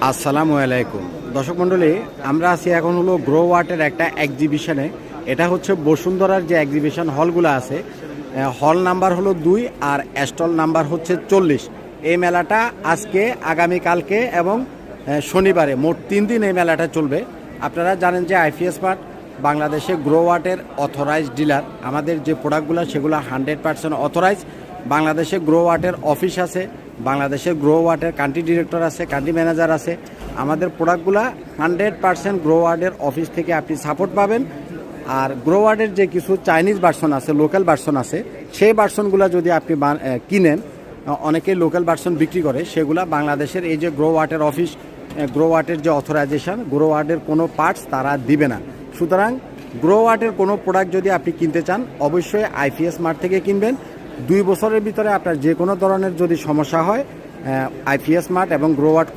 আসসালামু আলাইকুম দর্শক মণ্ডলী, আমরা আছি এখন হলো গ্রো ওয়াটের একটা এক্সিবিশনে। এটা হচ্ছে বসুন্ধরার যে এক্সিবিশন হলগুলো আছে, হল নাম্বার হলো 2 আর স্টল নাম্বার হচ্ছে 40। এই মেলাটা আজকে, আগামীকালকে এবং শনিবারে মোট 3 দিন এই মেলাটা চলবে। আপনারা জানেন যে আইপিএস মার্ট বাংলাদেশে গ্রো ওয়াটের অথরাইজড ডিলার। আমাদের যে প্রোডাক্টগুলো সেগুলো 100% অথরাইজ। বাংলাদেশে গ্রো ওয়াটের অফিস আছে, বাংলাদেশে গ্রো ওয়াটের কান্ট্রি ডিরেক্টর আছে, কান্ট্রি ম্যানেজার আছে। আমাদের প্রোডাক্টগুলো 100% গ্রো ওয়ার্ডের অফিস থেকে আপনি সাপোর্ট পাবেন। আর গ্রো ওয়ার্ডের যে কিছু চাইনিজ ভার্সন আছে, লোকাল ভার্সন আছে, সেই ভার্সনগুলো যদি আপনি কিনেন, অনেকেই লোকাল ভার্সন বিক্রি করে, সেগুলা বাংলাদেশের এই যে গ্রো ওয়াটের অফিস, গ্রো ওয়াটের যে অথরাইজেশন, গ্রো ওয়ার্ডের কোনো পার্টস তারা দিবে না। সুতরাং গ্রো ওয়াটের কোনো প্রোডাক্ট যদি আপনি কিনতে চান, অবশ্যই আইপিএস মার্ট থেকে কিনবেন। 2 বছরের ভিতরে আপনার যে কোনো ধরনের যদি সমস্যা হয়, আইপিএস মার্ট এবং গ্রো ওয়াট